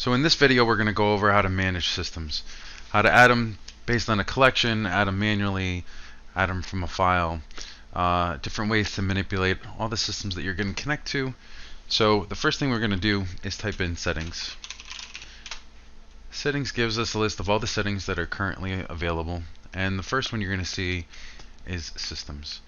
So in this video we're going to go over how to manage systems, how to add them based on a collection, add them manually, add them from a file, different ways to manipulate all the systems that you're going to connect to. So the first thing we're going to do is type in settings. Settings gives us a list of all the settings that are currently available, and the first one you're going to see is systems.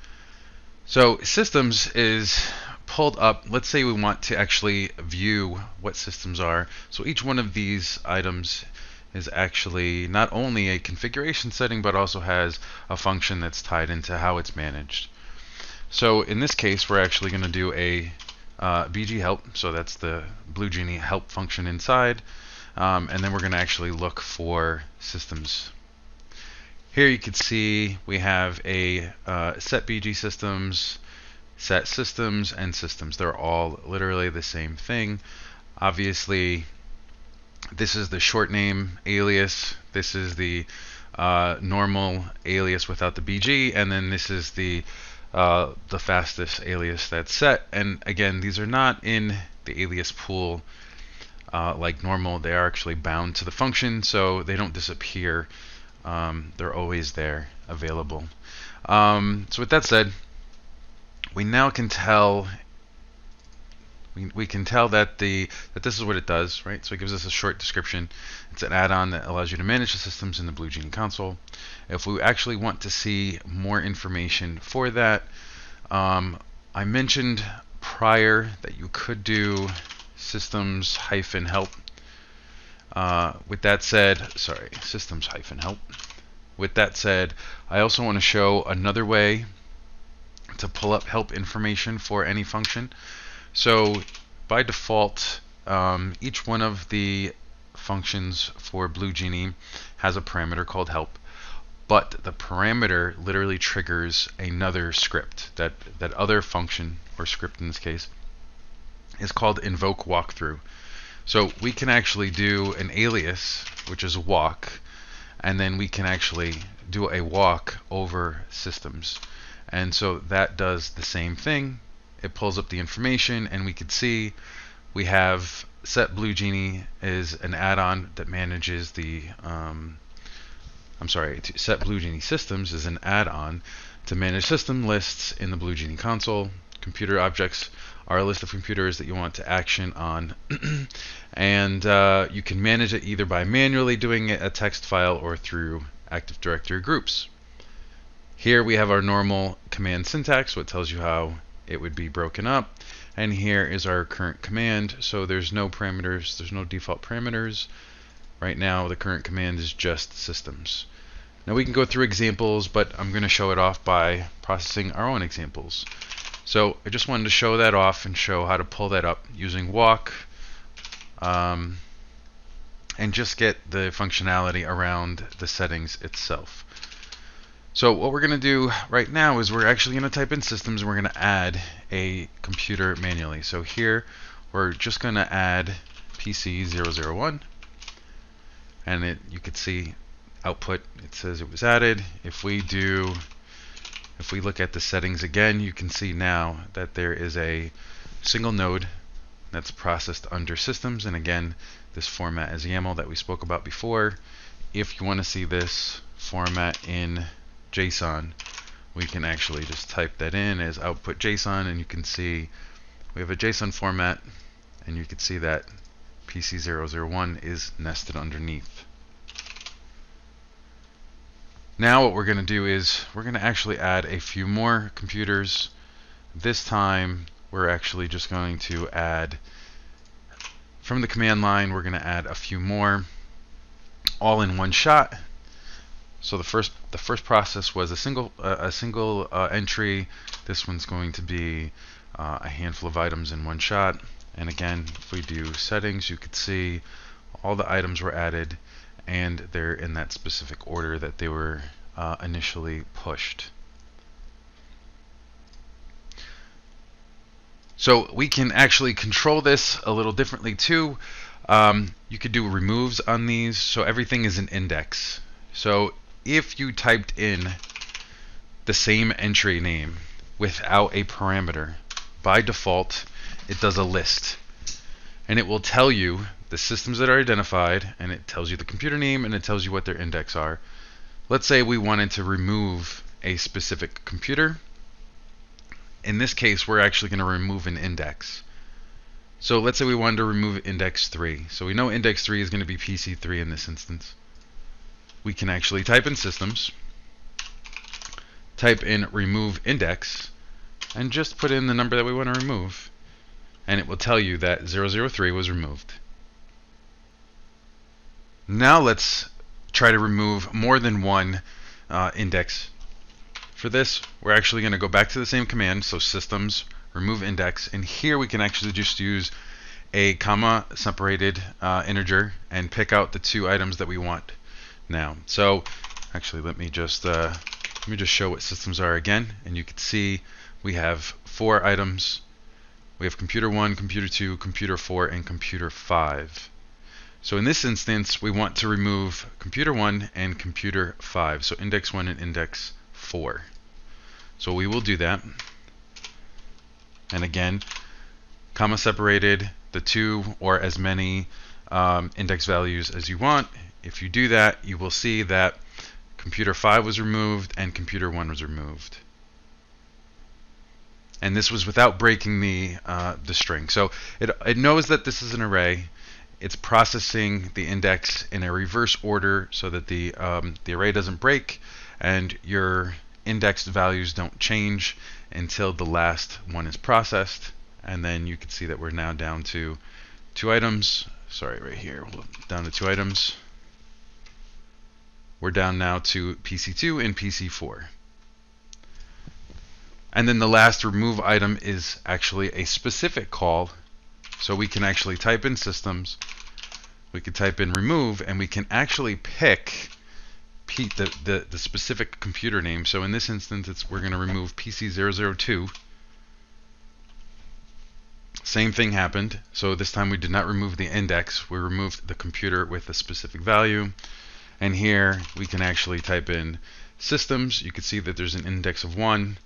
So systems is pulled up. Let's say we want to actually view what systems are. So each one of these items is actually not only a configuration setting, but also has a function that's tied into how it's managed. So in this case, we're actually going to do a BG help. So that's the BlueGenie help function inside. And then we're going to actually look for systems. Here you can see we have a set BG systems, set systems, and systems. They're all literally the same thing. Obviously, this is the short name alias. This is the normal alias without the BG, and then this is the fastest alias that's set. And again, these are not in the alias pool like normal. They are actually bound to the function, so they don't disappear. They're always there, available. So with that said, we now can tell we can tell that this is what it does, right? So it gives us a short description. It's an add-on that allows you to manage the systems in the BlueGenie console. If we actually want to see more information for that, I mentioned prior that you could do systems-help. With that said, sorry, systems-help. With that said, I also want to show another way to pull up help information for any function. So by default, each one of the functions for BlueGenie has a parameter called help, but the parameter literally triggers another script. That other function, or script in this case, is called invoke walkthrough. So we can actually do an alias, which is a walk, and then we can actually do a walk over systems. And so that does the same thing. It pulls up the information, and we can see we have set BlueGenie is an add-on that manages the set BlueGenie systems is an add-on to manage system lists in the BlueGenie console. Computer objects are a list of computers that you want to action on, and you can manage it either by manually doing a text file or through Active Directory groups. Here we have our normal command syntax, so it tells you how it would be broken up, and here is our current command. So there's no parameters, there's no default parameters. Right now the current command is just systems. Now we can go through examples, but I'm going to show it off by processing our own examples. So I just wanted to show that off and show how to pull that up using walk, and just get the functionality around the settings itself. So what we're going to do right now is we're actually going to type in systems, and we're going to add a computer manually. So here we're just going to add PC001, and you could see output, it says it was added. If we look at the settings again, you can see now that there is a single node that's processed under systems, and again, this format is YAML that we spoke about before. If you want to see this format in JSON, we can actually just type that in as output JSON, and you can see we have a JSON format, and you can see that PC001 is nested underneath. Now what we're going to do is we're going to actually add a few more computers. This time we're actually just going to add, from the command line, we're going to add a few more all in one shot. So the first process was a single entry. This one's going to be a handful of items in one shot. And again, if we do settings, you could see all the items were added, and they're in that specific order that they were initially pushed. So we can actually control this a little differently too. You could do removes on these, so everything is an index. So if you typed in the same entry name without a parameter, by default it does a list, and it will tell you the systems that are identified, and it tells you the computer name and it tells you what their index are. Let's say we wanted to remove a specific computer. In this case, we're actually going to remove an index. So let's say we wanted to remove index 3. So we know index 3 is going to be PC3 in this instance. We can actually type in systems, type in remove index, and just put in the number that we want to remove. And it will tell you that 003 was removed. Now let's try to remove more than one index. For this, we're actually going to go back to the same command, so systems, remove index, and here we can actually just use a comma separated integer and pick out the two items that we want now. So actually let me just show what systems are again, and you can see we have 4 items. We have computer 1, computer 2, computer 4, and computer 5. So in this instance, we want to remove computer 1 and computer 5, so index 1 and index 4. So we will do that. And again, comma separated the 2 or as many index values as you want. If you do that, you will see that computer 5 was removed and computer 1 was removed. And this was without breaking the string. So it knows that this is an array. It's processing the index in a reverse order so that the array doesn't break and your indexed values don't change until the last one is processed. And then you can see that we're now down to 2 items. Sorry, right here, down to 2 items. We're down now to PC2 and PC4. And then the last remove item is actually a specific call. So we can actually type in systems, we can type in remove, and we can actually pick the specific computer name. So in this instance, we're going to remove PC002. Same thing happened. So this time we did not remove the index, we removed the computer with a specific value. And here we can actually type in systems. You can see that there's an index of 1,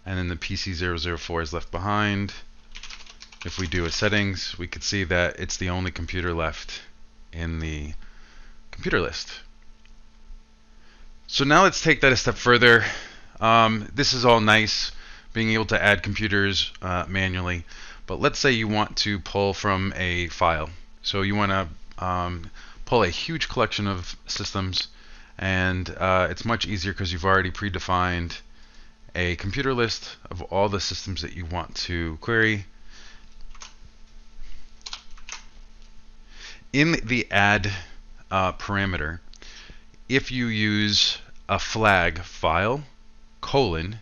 and then the PC004 is left behind. If we do a settings, we could see that it's the only computer left in the computer list. So now let's take that a step further. This is all nice, being able to add computers manually, but let's say you want to pull from a file. So you want to pull a huge collection of systems, and it's much easier because you've already predefined a computer list of all the systems that you want to query. In the add parameter, if you use a flag file colon,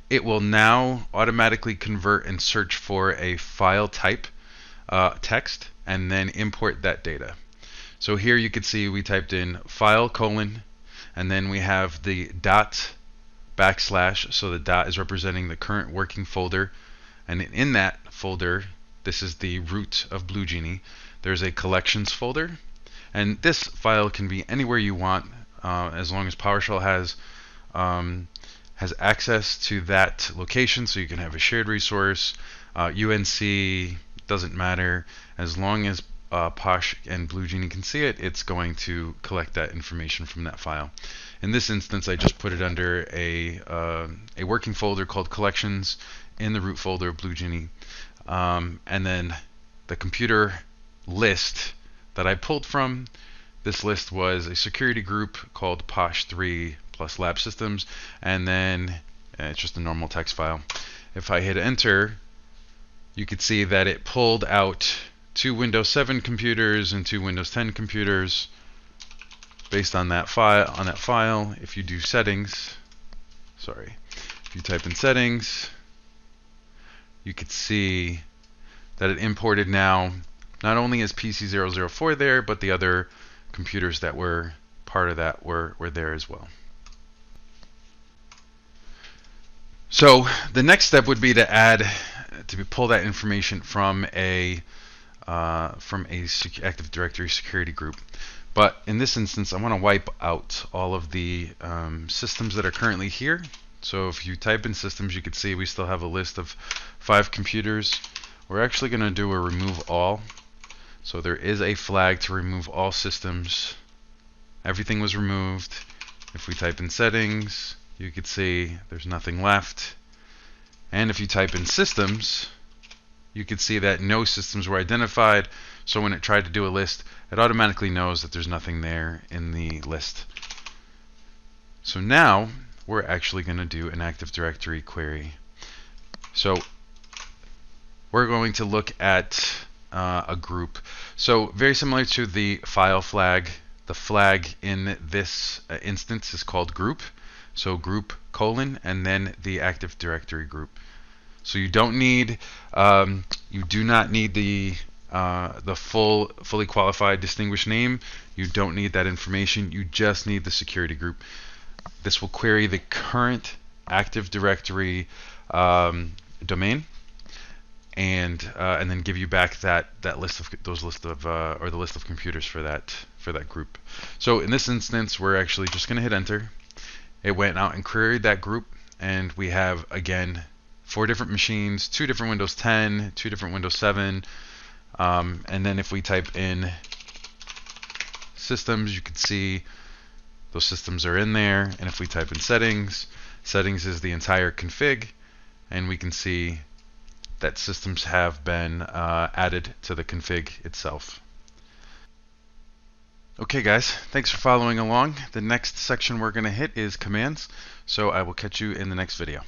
it will now automatically convert and search for a file type text and then import that data. So here you can see we typed in file colon, and then we have the dot backslash, so the dot is representing the current working folder, and in that folder, this is the root of BlueGenie, there's a collections folder, and this file can be anywhere you want as long as PowerShell has access to that location, so you can have a shared resource, UNC, doesn't matter, as long as Posh and BlueGenie can see it, it's going to collect that information from that file. In this instance, I just put it under a working folder called collections in the root folder of BlueGenie, and then the computer list that I pulled from, this list was a security group called Posh3 plus lab systems, and then it's just a normal text file. If I hit enter, you could see that it pulled out 2 Windows 7 computers and 2 Windows 10 computers based on that file. If you do settings, if you type in settings, you could see that it imported now not only is PC004 there, but the other computers that were part of that were there as well. So the next step would be to pull that information from a Active Directory security group. But in this instance, I want to wipe out all of the systems that are currently here. So if you type in systems, you can see we still have a list of 5 computers. We're actually going to do a remove all. So there is a flag to remove all systems. Everything was removed. If we type in settings, you could see there's nothing left. And if you type in systems, you could see that no systems were identified. So when it tried to do a list, it automatically knows that there's nothing there in the list. So now we're actually going to do an Active Directory query. So we're going to look at a group. So very similar to the file flag, the flag in this instance is called group. So group : and then the Active Directory group. So you don't need, you do not need the fully qualified distinguished name. You don't need that information. You just need the security group. This will query the current Active Directory domain, and then give you back that list of or the list of computers for that group. So in this instance, we're actually just going to hit enter. It went out and queried that group, and we have again 4 different machines, 2 different Windows 10, 2 different Windows 7, and then if we type in systems, you can see those systems are in there. And if we type in settings, settings is the entire config, and we can see that systems have been added to the config itself. Okay guys, thanks for following along. The next section we're going to hit is commands, so I will catch you in the next video.